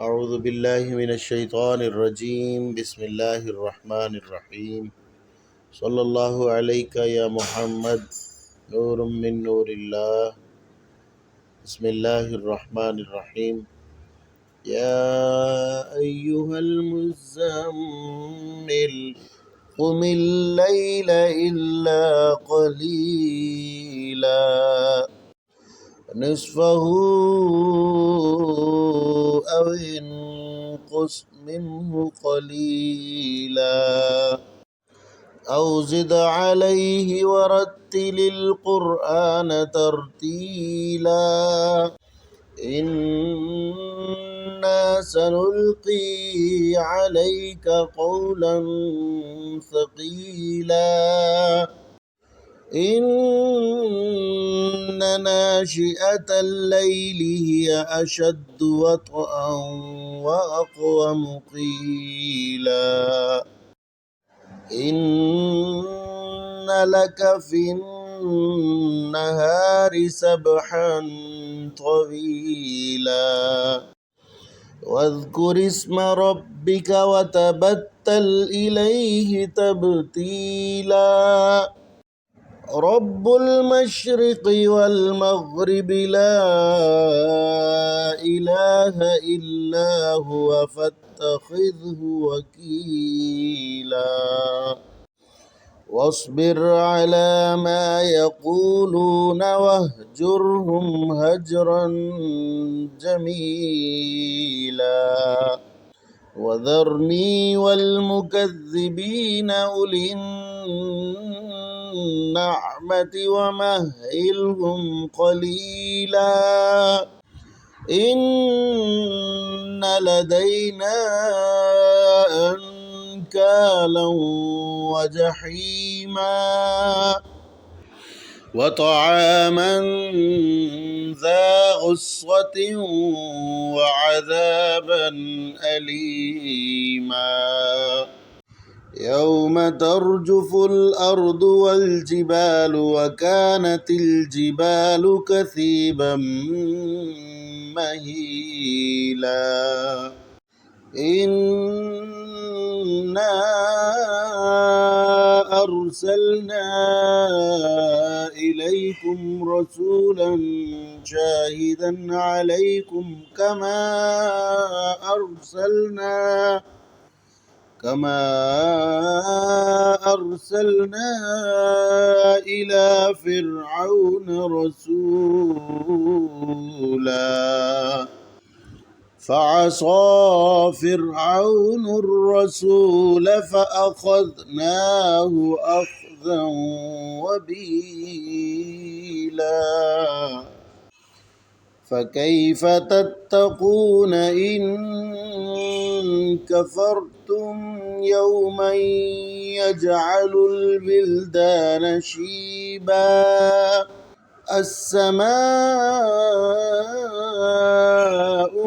أعوذ بالله من الشيطان الرجيم بسم الله الرحمن الرحيم صلى الله عليك يا محمد نور من نور الله بسم الله الرحمن الرحيم يا أيها المزمل قم الليل إلا قليلا نصفه أو انقص منه قليلا أو زد عليه ورتل القرآن ترتيلا إنا سنلقي عليك قولا ثقيلا إن ناشئة الليل هي أشد وطئا وأقوم قيلا إن لك في النهار سبحا طويلا واذكر اسم ربك وتبتل إليه تبتيلا رب المشرق والمغرب لا إله إلا هو فاتخذه وكيلا واصبر على ما يقولون واهجرهم هجرا جميلا وذرني والمكذبين أولي النعمة ومهلهم قليلا إن لدينا أنكالا وجحيما وطعاما ذا غصة وعذابا أليما يوم ترجف الأرض والجبال وكانت الجبال كثيبا مهيلا إنا أرسلنا إليكم رسولا شاهدا عليكم كما أرسلنا إلى فرعون رسولا فعصى فرعون الرسول فأخذناه أخذا وبيلا فكيف تتقون إن كفرتم يوما يجعل البلدان شيبا السماء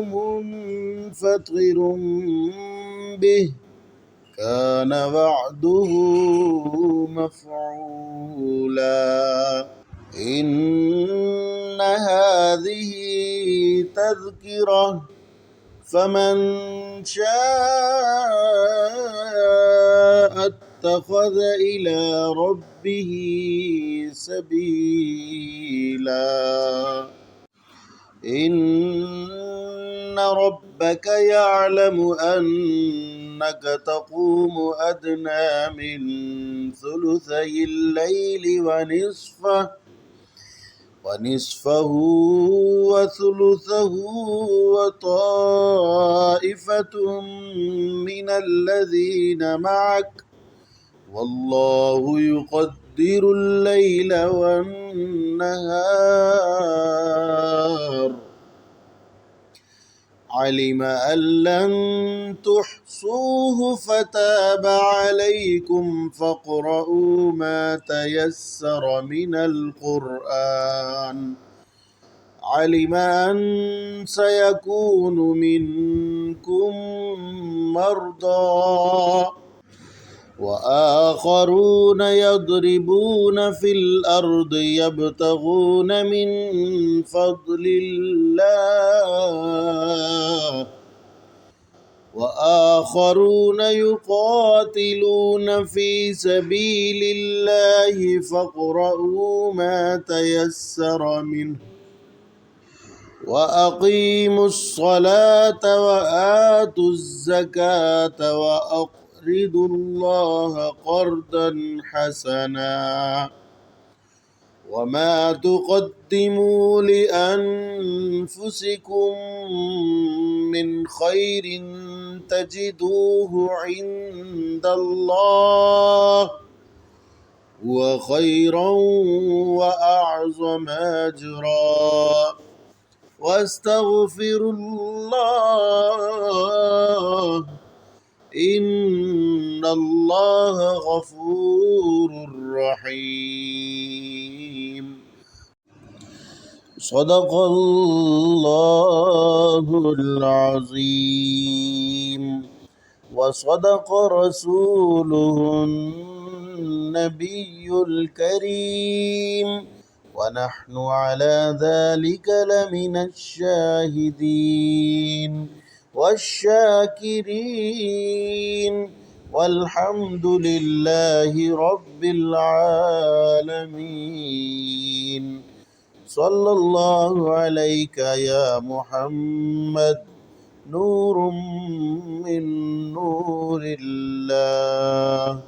منفطر به كان وعده مفعولا إن هذه تذكرة فمن شاء اتخذ إلى ربه سبيلا إن ربك يعلم أنك تقوم أدنى من ثلثي الليل ونصفه وثلثه وطائفة من الذين معك والله يقدر الليل والنهار علم أن لن تحصوه فتاب عليكم فاقرؤوا ما تيسر من القرآن علم أن سيكون منكم مرضى وآخرون يضربون في الأرض يبتغون من فضل الله وآخرون يقاتلون في سبيل الله فاقرؤوا ما تيسر منه وأقيموا الصلاة وآتوا الزكاة وأقرضوا الله قرضا حسنا وما تقدموا لأنفسكم من خير تجدوه عند الله هو خيرا وأعظم أجرا واستغفروا الله إن الله غفور رحيم صدق الله العظيم وصدق رسوله النبي الكريم ونحن على ذلك لمن الشاهدين والشاكرين والحمد لله رب العالمين صلى الله عليك يا محمد نور من نور الله